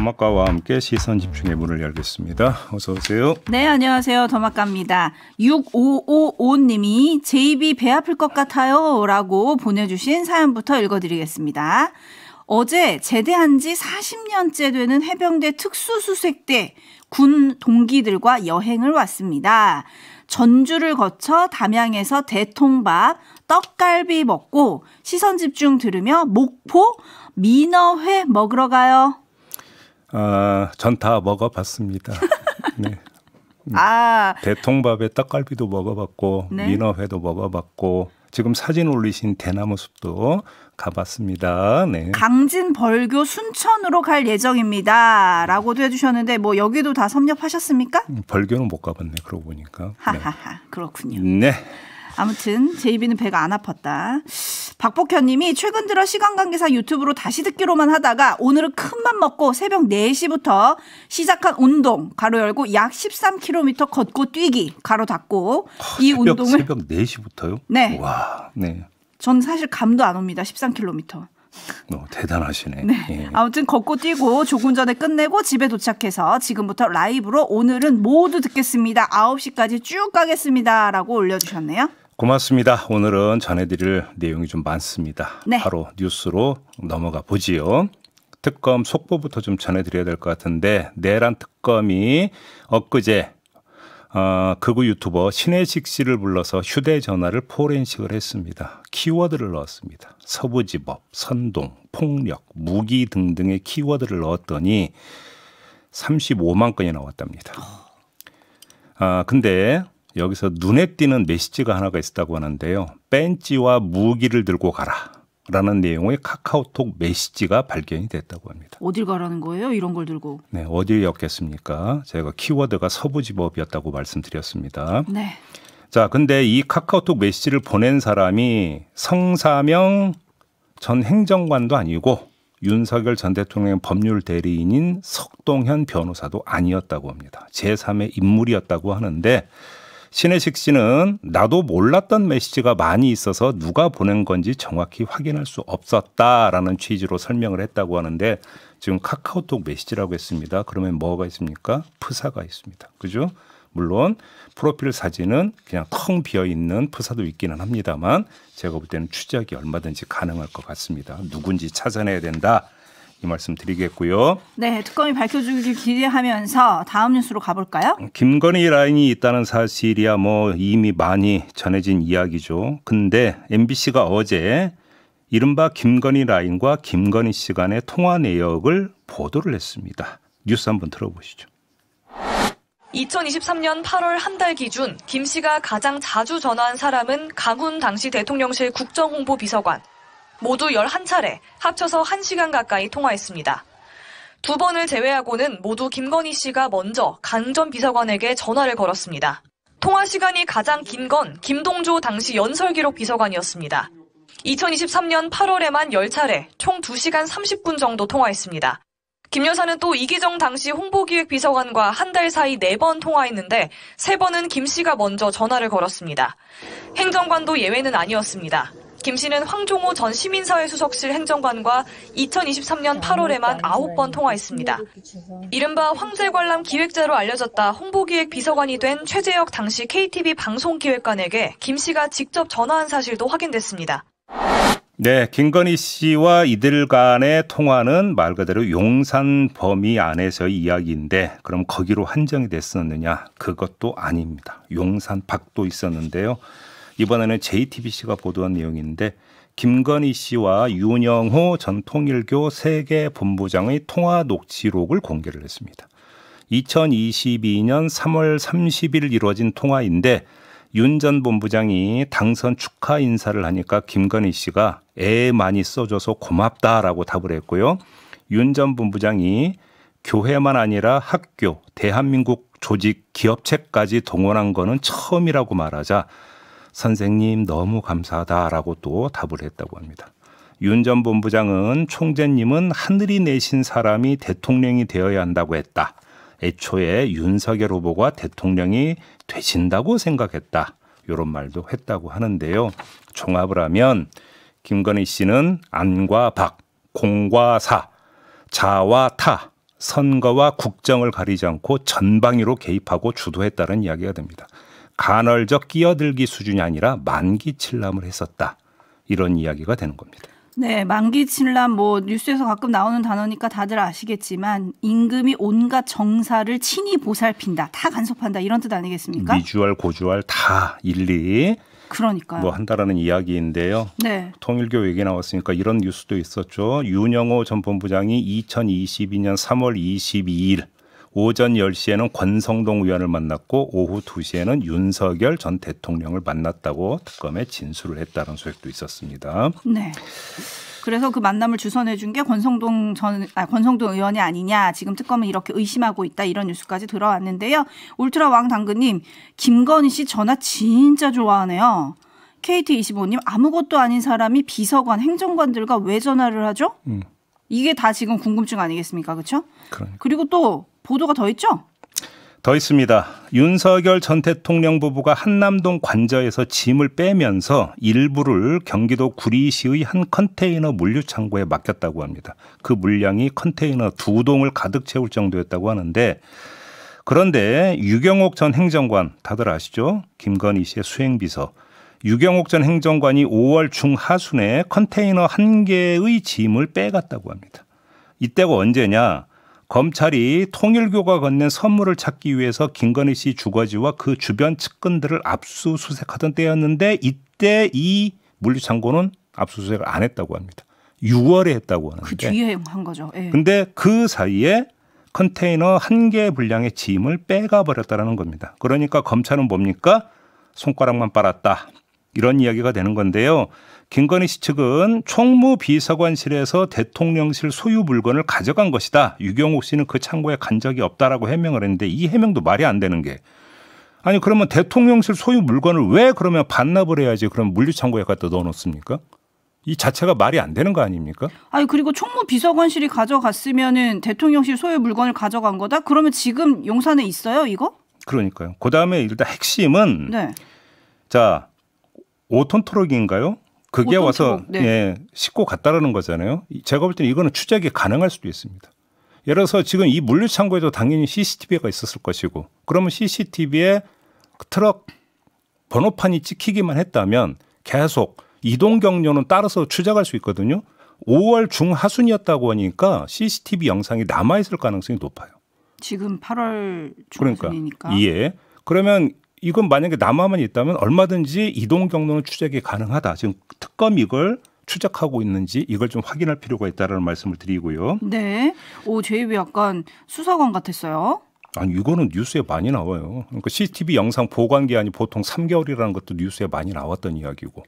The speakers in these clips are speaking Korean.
더마카와 함께 시선 집중의 문을 열겠습니다. 어서 오세요. 네, 안녕하세요. 더마카입니다. 6555님이 JB 배 아플 것 같아요 라고 보내주신 사연부터 읽어드리겠습니다. 어제 제대한 지 40년째 되는 해병대 특수수색대 군 동기들과 여행을 왔습니다. 전주를 거쳐 담양에서 대통밥, 떡갈비 먹고 시선 집중 들으며 목포 민어회 먹으러 가요. 전 다 먹어봤습니다. 네. 대통밥에 떡갈비도 먹어봤고 네. 민어회도 먹어봤고 지금 사진 올리신 대나무숲도 가봤습니다. 네. 강진 벌교 순천으로 갈 예정입니다. 라고도 해주셨는데 뭐 여기도 다 섭렵하셨습니까? 벌교는 못 가봤네. 그러고 보니까. 하하하. 네. 그렇군요. 네. 아무튼 JB는 배가 안 아팠다. 박복현 님이 최근 들어 시간 관계상 유튜브로 다시 듣기로만 하다가 오늘은 큰맘 먹고 새벽 4시부터 시작한 운동 가로 열고 약 13km 걷고 뛰기 가로 닫고 이 운동을 새벽 4시부터요? 네. 와, 네. 전 사실 감도 안 옵니다. 13km. 대단하시네. 네. 예. 아무튼 걷고 뛰고 조금 전에 끝내고 집에 도착해서 지금부터 라이브로 오늘은 모두 듣겠습니다. 9시까지 쭉 가겠습니다. 라고 올려주셨네요. 고맙습니다. 오늘은 전해드릴 내용이 좀 많습니다. 네. 바로 뉴스로 넘어가 보지요. 특검 속보부터 좀 전해드려야 될 것 같은데 내란 특검이 엊그제 극우 유튜버 신혜식 씨를 불러서 휴대전화를 포렌식을 했습니다. 키워드를 넣었습니다. 서부지법, 선동, 폭력, 무기 등등의 키워드를 넣었더니 35만 건이 나왔답니다. 근데 여기서 눈에 띄는 메시지가 하나가 있었다고 하는데요. 벤치와 무기를 들고 가라 라는 내용의 카카오톡 메시지가 발견이 됐다고 합니다. 어딜 가라는 거예요? 이런 걸 들고. 네, 어디였겠습니까? 제가 키워드가 서부지법이었다고 말씀드렸습니다. 네. 자, 근데 이 카카오톡 메시지를 보낸 사람이 성사명 전 행정관도 아니고 윤석열 전 대통령의 법률 대리인인 석동현 변호사도 아니었다고 합니다. 제3의 인물이었다고 하는데 신혜식 씨는 나도 몰랐던 메시지가 많이 있어서 누가 보낸 건지 정확히 확인할 수 없었다라는 취지로 설명을 했다고 하는데 지금 카카오톡 메시지라고 했습니다. 그러면 뭐가 있습니까? 프사가 있습니다. 그죠? 물론 프로필 사진은 그냥 텅 비어있는 프사도 있기는 합니다만 제가 볼 때는 추적이 얼마든지 가능할 것 같습니다. 누군지 찾아내야 된다. 이 말씀 드리겠고요. 네, 특검이 밝혀주길 기대하면서 다음 뉴스로 가볼까요? 김건희 라인이 있다는 사실이야 뭐 이미 많이 전해진 이야기죠. 근데 MBC가 어제 이른바 김건희 라인과 김건희 씨 간의 통화 내역을 보도를 했습니다. 뉴스 한번 들어보시죠. 2023년 8월 한 달 기준 김 씨가 가장 자주 전화한 사람은 강훈 당시 대통령실 국정홍보비서관. 모두 11차례, 합쳐서 1시간 가까이 통화했습니다. 2번을 제외하고는 모두 김건희 씨가 먼저 강 전 비서관에게 전화를 걸었습니다. 통화 시간이 가장 긴 건 김동조 당시 연설기록 비서관이었습니다. 2023년 8월에만 10차례, 총 2시간 30분 정도 통화했습니다. 김 여사는 또 이기정 당시 홍보기획비서관과 한 달 사이 4번 통화했는데 3번은 김 씨가 먼저 전화를 걸었습니다. 행정관도 예외는 아니었습니다. 김 씨는 황종호 전 시민사회수석실 행정관과 2023년 8월에만 9번 통화했습니다. 이른바 황제관람 기획자로 알려졌다 홍보기획 비서관이 된 최재혁 당시 KTV 방송기획관에게 김 씨가 직접 전화한 사실도 확인됐습니다. 네, 김건희 씨와 이들 간의 통화는 말 그대로 용산 범위 안에서의 이야기인데 그럼 거기로 한정이 됐었느냐? 그것도 아닙니다. 용산 밖도 있었는데요. 이번에는 JTBC가 보도한 내용인데 김건희 씨와 윤영호 전 통일교 세계본부장의 통화 녹취록을 공개를 했습니다. 2022년 3월 30일 이루어진 통화인데 윤 전 본부장이 당선 축하 인사를 하니까 김건희 씨가 애 많이 써줘서 고맙다라고 답을 했고요. 윤 전 본부장이 교회만 아니라 학교, 대한민국 조직, 기업체까지 동원한 거는 처음이라고 말하자 선생님 너무 감사하다라고 또 답을 했다고 합니다. 윤 전 본부장은 총재님은 하늘이 내신 사람이 대통령이 되어야 한다고 했다. 애초에 윤석열 후보가 대통령이 되신다고 생각했다. 이런 말도 했다고 하는데요. 종합을 하면 김건희 씨는 안과 박, 공과 사, 자와 타 선거와 국정을 가리지 않고 전방위로 개입하고 주도했다는 이야기가 됩니다. 간헐적 끼어들기 수준이 아니라 만기 침람을 했었다. 이런 이야기가 되는 겁니다. 네, 만기 침람 뭐 뉴스에서 가끔 나오는 단어니까 다들 아시겠지만 임금이 온갖 정사를 친히 보살핀다. 다 간섭한다. 이런 뜻 아니겠습니까? 미주알, 고주알 다 일일이 그러니까요. 뭐 한다라는 이야기인데요. 네. 통일교 얘기 나왔으니까 이런 뉴스도 있었죠. 윤영호 전 본부장이 2022년 3월 22일 오전 10시에는 권성동 의원을 만났고 오후 2시에는 윤석열 전 대통령을 만났다고 특검에 진술을 했다는 소식도 있었습니다. 네. 그래서 그 만남을 주선해 준 게 권성동 의원이 아니냐. 지금 특검은 이렇게 의심하고 있다. 이런 뉴스까지 들어왔는데요. 울트라 왕 당근님, 김건희 씨 전화 진짜 좋아하네요. KT25님, 아무것도 아닌 사람이 비서관, 행정관들과 왜 전화를 하죠? 이게 다 지금 궁금증 아니겠습니까? 그렇죠? 그리고 또 보도가 더 있죠? 더 있습니다. 윤석열 전 대통령 부부가 한남동 관저에서 짐을 빼면서 일부를 경기도 구리시의 한 컨테이너 물류창고에 맡겼다고 합니다. 그 물량이 컨테이너 2동을 가득 채울 정도였다고 하는데, 그런데 유경옥 전 행정관, 다들 아시죠? 김건희 씨의 수행비서. 유경옥 전 행정관이 5월 중하순에 컨테이너 1개의 짐을 빼갔다고 합니다. 이때가 언제냐? 검찰이 통일교가 건넨 선물을 찾기 위해서 김건희 씨 주거지와 그 주변 측근들을 압수수색하던 때였는데, 이때 이 물류창고는 압수수색을 안 했다고 합니다. 6월에 했다고 하는데. 그 뒤에 한 거죠. 예. 근데 그 사이에 컨테이너 1개 분량의 짐을 빼가 버렸다는 겁니다. 그러니까 검찰은 뭡니까? 손가락만 빨았다. 이런 이야기가 되는 건데요. 김건희 씨 측은 총무비서관실에서 대통령실 소유 물건을 가져간 것이다. 유경옥 씨는 그 창고에 간 적이 없다라고 해명을 했는데, 이 해명도 말이 안 되는 게, 아니 그러면 대통령실 소유 물건을 왜 그러면 반납을 해야지 그럼 물류창고에 갖다 넣어놓습니까? 이 자체가 말이 안 되는 거 아닙니까? 아니 그리고 총무비서관실이 가져갔으면은 대통령실 소유 물건을 가져간 거다? 그러면 지금 용산에 있어요 이거? 그러니까요. 그다음에 일단 핵심은 네. 자 5톤 트럭인가요? 그게 5톤 와서 트럭, 네. 예, 싣고 갔다라는 거잖아요. 제가 볼 때는 이거는 추적이 가능할 수도 있습니다. 예를 들어서 지금 이 물류창고에도 당연히 CCTV가 있었을 것이고, 그러면 CCTV에 트럭 번호판이 찍히기만 했다면 계속 이동 경로는 따라서 추적할 수 있거든요. 5월 중하순이었다고 하니까 CCTV 영상이 남아있을 가능성이 높아요. 지금 8월 중순이니까. 그러니까 예. 그러면 이건 만약에 남아만 있다면 얼마든지 이동 경로는 추적이 가능하다. 지금 특검이 이걸 추적하고 있는지 이걸 좀 확인할 필요가 있다는 말씀을 드리고요. 네. 오, 제 입이 약간 수사관 같았어요. 아니 이거는 뉴스에 많이 나와요. 그러니까 CCTV 영상 보관 기한이 보통 3개월이라는 것도 뉴스에 많이 나왔던 이야기고.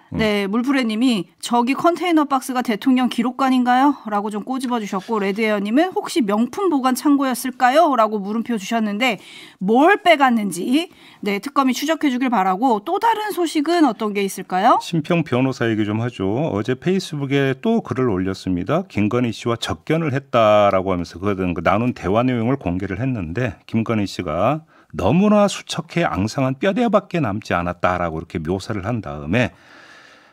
네, 물프레님이 저기 컨테이너 박스가 대통령 기록관인가요? 라고 좀 꼬집어 주셨고, 레드에어님은 혹시 명품 보관 창고였을까요? 라고 물음표 주셨는데, 뭘 빼갔는지 네 특검이 추적해 주길 바라고, 또 다른 소식은 어떤 게 있을까요? 심평 변호사 얘기 좀 하죠. 어제 페이스북에 또 글을 올렸습니다. 김건희 씨와 접견을 했다라고 하면서 그 나눈 대화 내용을 공개를 했는데, 김건희 씨가 너무나 수척해 앙상한 뼈대밖에 남지 않았다라고 이렇게 묘사를 한 다음에,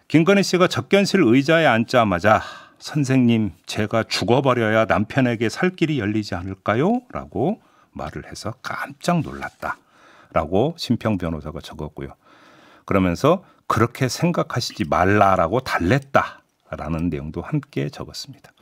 김건희 씨가 접견실 의자에 앉자마자 선생님 제가 죽어버려야 남편에게 살 길이 열리지 않을까요? 라고 말을 해서 깜짝 놀랐다라고 심평 변호사가 적었고요. 그러면서 그렇게 생각하시지 말라라고 달랬다라는 내용도 함께 적었습니다.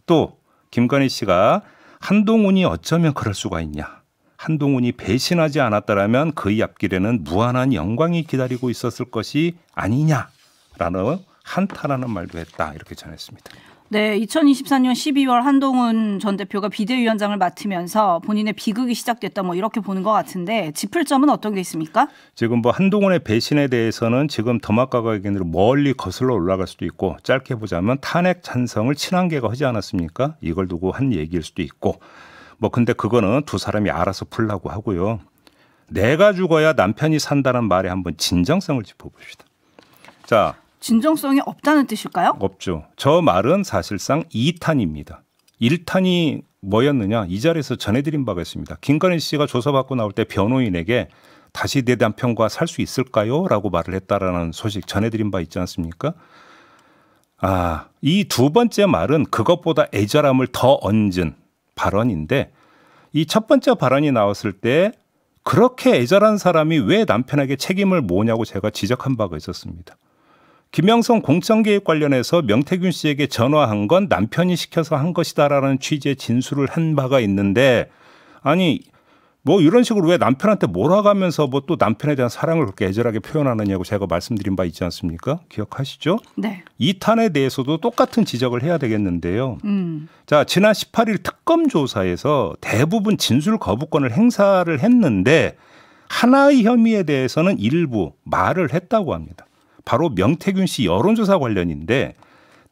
또 김건희 씨가 한동훈이 어쩌면 그럴 수가 있냐. 한동훈이 배신하지 않았다라면 그의 앞길에는 무한한 영광이 기다리고 있었을 것이 아니냐. 라는 한탄하는 말도 했다. 이렇게 전했습니다. 네, 2024년 12월 한동훈 전 대표가 비대위원장을 맡으면서 본인의 비극이 시작됐다, 뭐 이렇게 보는 것 같은데, 짚을 점은 어떤 게 있습니까? 지금 뭐 한동훈의 배신에 대해서는 지금 더마카가 얘기대로 멀리 거슬러 올라갈 수도 있고, 짧게 보자면 탄핵 찬성을 친한계가 하지 않았습니까? 이걸 두고 한 얘기일 수도 있고, 뭐 근데 그거는 두 사람이 알아서 풀라고 하고요. 내가 죽어야 남편이 산다는 말에 한번 진정성을 짚어봅시다. 자. 진정성이 없다는 뜻일까요? 없죠. 저 말은 사실상 2탄입니다. 1탄이 뭐였느냐, 이 자리에서 전해드린 바가 있습니다. 김건희 씨가 조사받고 나올 때 변호인에게 다시 내 남편과 살 수 있을까요? 라고 말을 했다라는 소식 전해드린 바 있지 않습니까? 이 두 번째 말은 그것보다 애절함을 더 얹은 발언인데 이 첫 번째 발언이 나왔을 때 그렇게 애절한 사람이 왜 남편에게 책임을 묻냐고 제가 지적한 바가 있었습니다. 김영선 공천개입 관련해서 명태균 씨에게 전화한 건 남편이 시켜서 한 것이다라는 취지의 진술을 한 바가 있는데 아니 뭐 이런 식으로 왜 남편한테 몰아가면서 뭐 또 남편에 대한 사랑을 그렇게 애절하게 표현하느냐고 제가 말씀드린 바 있지 않습니까? 기억하시죠? 네. 이 탄에 대해서도 똑같은 지적을 해야 되겠는데요. 자, 지난 18일 특검 조사에서 대부분 진술 거부권을 행사를 했는데 하나의 혐의에 대해서는 일부 말을 했다고 합니다. 바로 명태균 씨 여론조사 관련인데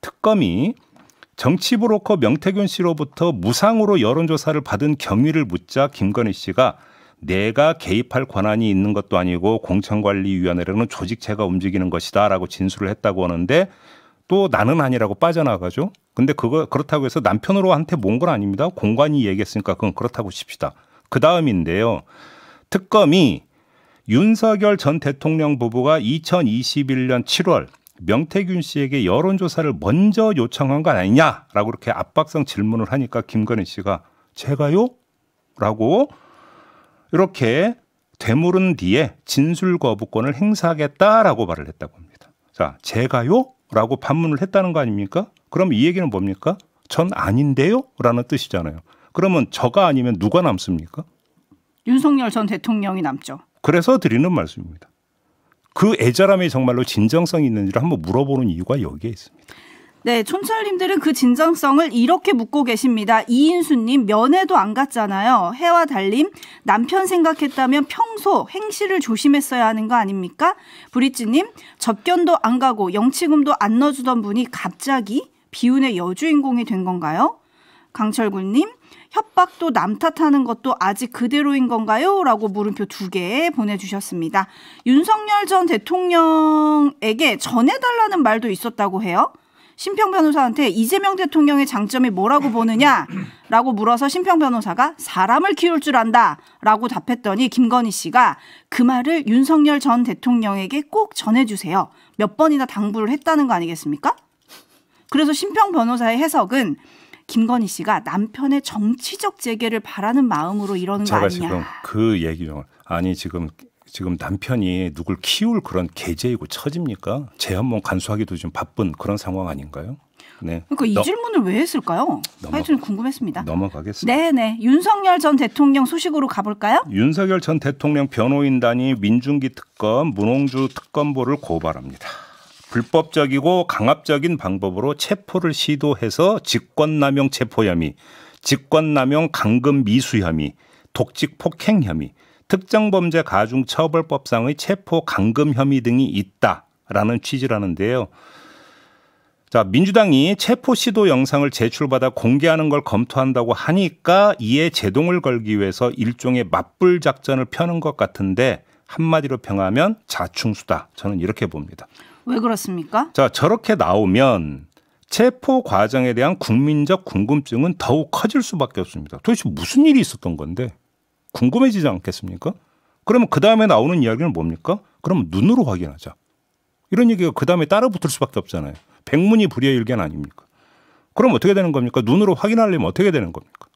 특검이 정치 브로커 명태균 씨로부터 무상으로 여론조사를 받은 경위를 묻자 김건희 씨가 내가 개입할 권한이 있는 것도 아니고 공천관리위원회라는 조직체가 움직이는 것이다라고 진술을 했다고 하는데 또 나는 아니라고 빠져나가죠. 근데 그렇다고 해서 남편으로한테 모은 건 아닙니다. 공관이 얘기했으니까 그건 그렇다고 칩시다. 그 다음인데요. 특검이 윤석열 전 대통령 부부가 2021년 7월 명태균 씨에게 여론조사를 먼저 요청한 건 아니냐라고 이렇게 압박성 질문을 하니까 김건희 씨가 제가요? 라고 이렇게 되물은 뒤에 진술 거부권을 행사하겠다라고 말을 했다고 합니다. 자, 제가요? 라고 반문을 했다는 거 아닙니까? 그럼 이 얘기는 뭡니까? 전 아닌데요? 라는 뜻이잖아요. 그러면 저가 아니면 누가 남습니까? 윤석열 전 대통령이 남죠. 그래서 드리는 말씀입니다. 그 애절함이 정말로 진정성이 있는지를 한번 물어보는 이유가 여기에 있습니다. 네, 촌철님들은 그 진정성을 이렇게 묻고 계십니다. 이인수님, 면회도 안 갔잖아요. 해와 달님, 남편 생각했다면 평소 행실을 조심했어야 하는 거 아닙니까? 브리찌님, 접견도 안 가고 영치금도 안 넣어주던 분이 갑자기 비운의 여주인공이 된 건가요? 강철구님, 협박도 남 탓하는 것도 아직 그대로인 건가요? 라고 물음표 2개 보내주셨습니다. 윤석열 전 대통령에게 전해달라는 말도 있었다고 해요. 심평 변호사한테 이재명 대통령의 장점이 뭐라고 보느냐라고 물어서 심평 변호사가 사람을 키울 줄 안다라고 답했더니 김건희 씨가 그 말을 윤석열 전 대통령에게 꼭 전해주세요. 몇 번이나 당부를 했다는 거 아니겠습니까? 그래서 심평 변호사의 해석은 김건희 씨가 남편의 정치적 재개를 바라는 마음으로 이러는 거 아니냐. 제가 지금 그 얘기죠. 아니 지금 남편이 누굴 키울 그런 계제이고 처집니까? 제 한번 간수하기도 좀 바쁜 그런 상황 아닌가요? 네. 그러니까 이 질문을 왜 했을까요? 하여튼 궁금했습니다. 넘어가겠습니다. 네네. 윤석열 전 대통령 소식으로 가볼까요? 윤석열 전 대통령 변호인단이 민중기 특검, 문홍주 특검보를 고발합니다. 불법적이고 강압적인 방법으로 체포를 시도해서 직권남용 체포 혐의, 직권남용 강금 미수 혐의, 독직 폭행 혐의, 특정범죄 가중처벌법상의 체포 강금 혐의 등이 있다라는 취지라는데요. 자, 민주당이 체포 시도 영상을 제출받아 공개하는 걸 검토한다고 하니까 이에 제동을 걸기 위해서 일종의 맞불 작전을 펴는 것 같은데 한마디로 평하면 자충수다. 저는 이렇게 봅니다. 왜 그렇습니까? 자, 저렇게 나오면 체포 과정에 대한 국민적 궁금증은 더욱 커질 수밖에 없습니다. 도대체 무슨 일이 있었던 건데 궁금해지지 않겠습니까? 그러면 그 다음에 나오는 이야기는 뭡니까? 그러면 눈으로 확인하자. 이런 얘기가 그 다음에 따라 붙을 수밖에 없잖아요. 백문이 불여일견 아닙니까? 그럼 어떻게 되는 겁니까? 눈으로 확인하려면 어떻게 되는 겁니까?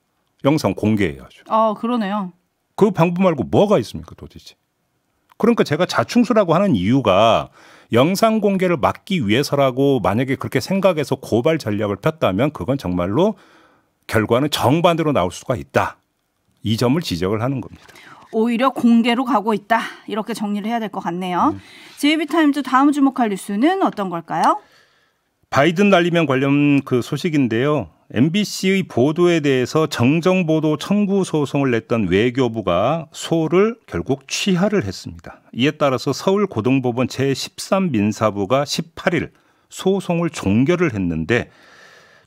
영상 공개해야죠. 그러네요. 그 방법 말고 뭐가 있습니까 도대체? 그러니까 제가 자충수라고 하는 이유가 영상 공개를 막기 위해서라고 만약에 그렇게 생각해서 고발 전략을 폈다면 그건 정말로 결과는 정반대로 나올 수가 있다. 이 점을 지적을 하는 겁니다. 오히려 공개로 가고 있다. 이렇게 정리를 해야 될 것 같네요. JB타임즈 다음 주목할 뉴스는 어떤 걸까요? 바이든 날리면 관련 그 소식인데요. MBC의 보도에 대해서 정정보도 청구 소송을 냈던 외교부가 소를 결국 취하를 했습니다. 이에 따라서 서울고등법원 제13민사부가 18일 소송을 종결을 했는데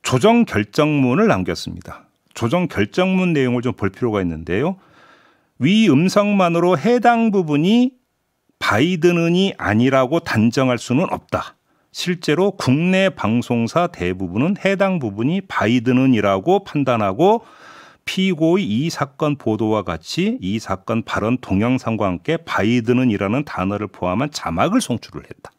조정 결정문을 남겼습니다. 조정 결정문 내용을 좀 볼 필요가 있는데요. 위 음성만으로 해당 부분이 바이든은이 아니라고 단정할 수는 없다. 실제로 국내 방송사 대부분은 해당 부분이 바이든은이라고 판단하고 피고의 이 사건 보도와 같이 이 사건 발언 동영상과 함께 바이든은이라는 단어를 포함한 자막을 송출을 했다.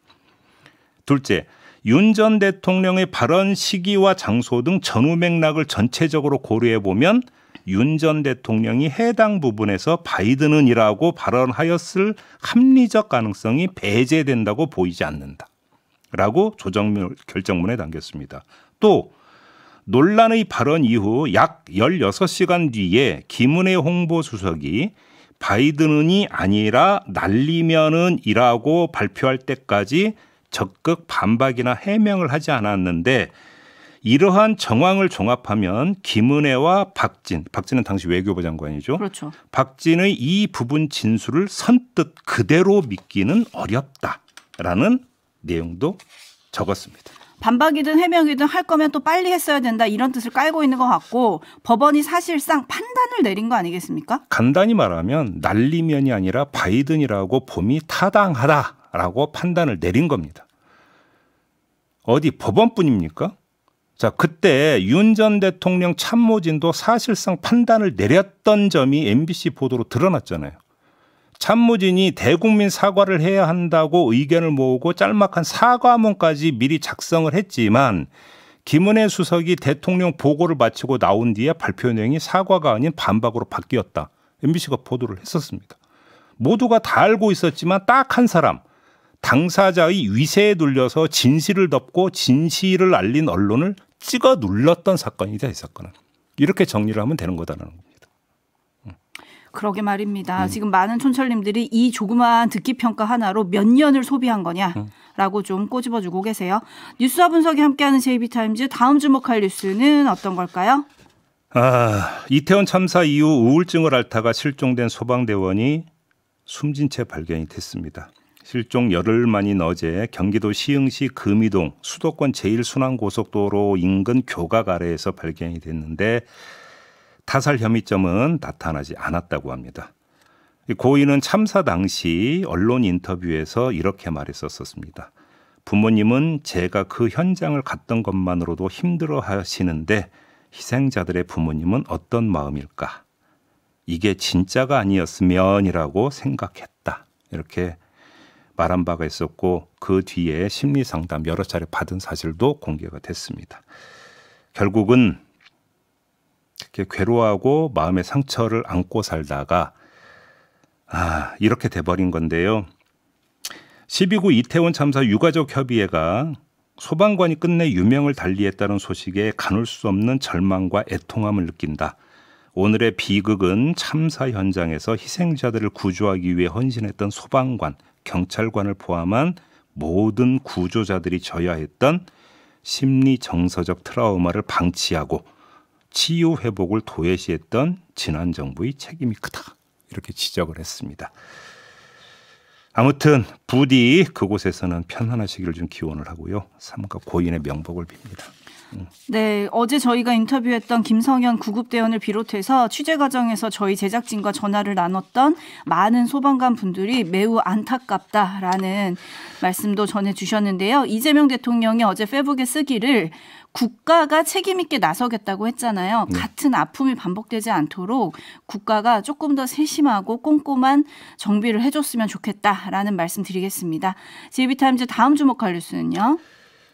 둘째, 윤 전 대통령의 발언 시기와 장소 등 전후 맥락을 전체적으로 고려해 보면 윤 전 대통령이 해당 부분에서 바이든은이라고 발언하였을 합리적 가능성이 배제된다고 보이지 않는다라고 조정문 결정문에 담겼습니다. 또 논란의 발언 이후 약 16시간 뒤에 김은혜 홍보수석이 바이든은이 아니라 날리면은이라고 발표할 때까지 적극 반박이나 해명을 하지 않았는데 이러한 정황을 종합하면 김은혜와 박진은 당시 외교부 장관이죠. 그렇죠. 박진의 이 부분 진술을 선뜻 그대로 믿기는 어렵다라는 내용도 적었습니다. 반박이든 해명이든 할 거면 또 빨리 했어야 된다 이런 뜻을 깔고 있는 것 같고 법원이 사실상 판단을 내린 거 아니겠습니까? 간단히 말하면 날리면이 아니라 바이든이라고 봄이 타당하다라고 판단을 내린 겁니다. 어디 법원뿐입니까? 자, 그때 윤 전 대통령 참모진도 사실상 판단을 내렸던 점이 MBC 보도로 드러났잖아요. 참모진이 대국민 사과를 해야 한다고 의견을 모으고 짤막한 사과문까지 미리 작성을 했지만 김은혜 수석이 대통령 보고를 마치고 나온 뒤에 발표 내용이 사과가 아닌 반박으로 바뀌었다. MBC가 보도를 했었습니다. 모두가 다 알고 있었지만 딱 한 사람, 당사자의 위세에 눌려서 진실을 덮고 진실을 알린 언론을 찍어 눌렀던 사건이다. 이 사건은. 이렇게 정리를 하면 되는 거다라는 겁니다. 그러게 말입니다. 지금 많은 촌철님들이 이 조그마한 듣기 평가 하나로 몇 년을 소비한 거냐라고 좀 꼬집어주고 계세요. 뉴스와 분석이 함께하는 JB타임즈 다음 주목할 뉴스는 어떤 걸까요? 이태원 참사 이후 우울증을 앓다가 실종된 소방대원이 숨진 채 발견이 됐습니다. 실종 열흘 만인 어제 경기도 시흥시 금이동 수도권 제1순환고속도로 인근 교각 아래에서 발견이 됐는데 타살 혐의점은 나타나지 않았다고 합니다. 고인은 참사 당시 언론 인터뷰에서 이렇게 말했었습니다. 부모님은 제가 그 현장을 갔던 것만으로도 힘들어 하시는데 희생자들의 부모님은 어떤 마음일까? 이게 진짜가 아니었으면이라고 생각했다. 이렇게 말한 바가 있었고 그 뒤에 심리상담 여러 차례 받은 사실도 공개가 됐습니다. 결국은 이렇게 괴로워하고 마음의 상처를 안고 살다가 이렇게 돼버린 건데요. 12구 이태원 참사 유가족 협의회가 소방관이 끝내 유명을 달리했다는 소식에 가눌 수 없는 절망과 애통함을 느낀다. 오늘의 비극은 참사 현장에서 희생자들을 구조하기 위해 헌신했던 소방관, 경찰관을 포함한 모든 구조자들이 져야 했던 심리 정서적 트라우마를 방치하고 치유 회복을 도외시했던 지난 정부의 책임이 크다. 이렇게 지적을 했습니다. 아무튼 부디 그곳에서는 편안하시기를 좀 기원을 하고요. 삼가 고인의 명복을 빕니다. 네, 어제 저희가 인터뷰했던 김성현 구급대원을 비롯해서 취재 과정에서 저희 제작진과 전화를 나눴던 많은 소방관 분들이 매우 안타깝다라는 말씀도 전해주셨는데요. 이재명 대통령이 어제 페북에 쓰기를 국가가 책임 있게 나서겠다고 했잖아요. 같은 아픔이 반복되지 않도록 국가가 조금 더 세심하고 꼼꼼한 정비를 해줬으면 좋겠다라는 말씀 드리겠습니다. JB타임즈 다음 주목할 뉴스는요.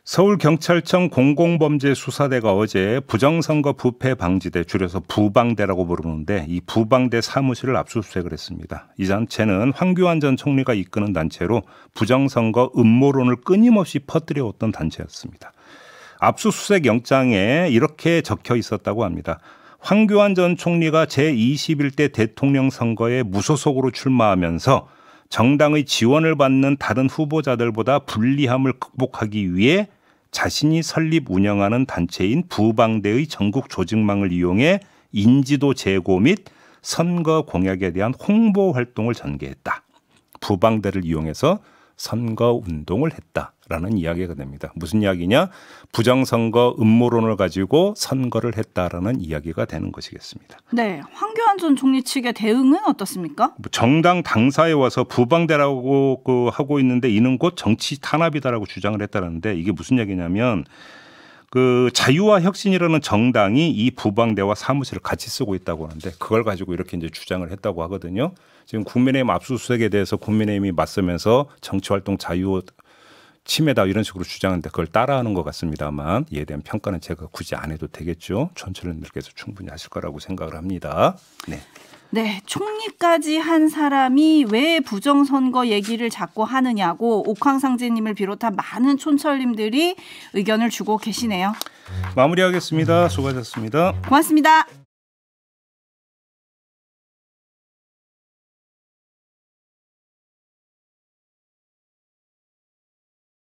서울경찰청 공공범죄수사대가 어제 부정선거 부패 방지대, 줄여서 부방대라고 부르는데 이 부방대 사무실을 압수수색을 했습니다. 이 단체는 황교안 전 총리가 이끄는 단체로 부정선거 음모론을 끊임없이 퍼뜨려왔던 단체였습니다. 압수수색 영장에 이렇게 적혀 있었다고 합니다. 황교안 전 총리가 제21대 대통령 선거에 무소속으로 출마하면서 정당의 지원을 받는 다른 후보자들보다 불리함을 극복하기 위해 자신이 설립 운영하는 단체인 부방대의 전국 조직망을 이용해 인지도 제고 및 선거 공약에 대한 홍보 활동을 전개했다. 부방대를 이용해서 선거 운동을 했다라는 이야기가 됩니다. 무슨 이야기냐? 부정선거 음모론을 가지고 선거를 했다라는 이야기가 되는 것이겠습니다. 네, 황교안 전 총리 측의 대응은 어떻습니까? 정당 당사에 와서 부방대라고 하고 있는데 이는 곧 정치 탄압이다라고 주장을 했다는데 이게 무슨 얘기냐면 그 자유와 혁신이라는 정당이 이 부방대와 사무실을 같이 쓰고 있다고 하는데 그걸 가지고 이렇게 이제 주장을 했다고 하거든요. 지금 국민의힘 압수수색에 대해서 국민의힘이 맞서면서 정치활동 자유 침해다 이런 식으로 주장하는데 그걸 따라하는 것 같습니다만 이에 대한 평가는 제가 굳이 안 해도 되겠죠. 촌철님들께서 충분히 하실 거라고 생각을 합니다. 네. 네, 총리까지 한 사람이 왜 부정선거 얘기를 자꾸 하느냐고 옥황상제님을 비롯한 많은 촌철님들이 의견을 주고 계시네요. 마무리하겠습니다. 수고하셨습니다. 고맙습니다.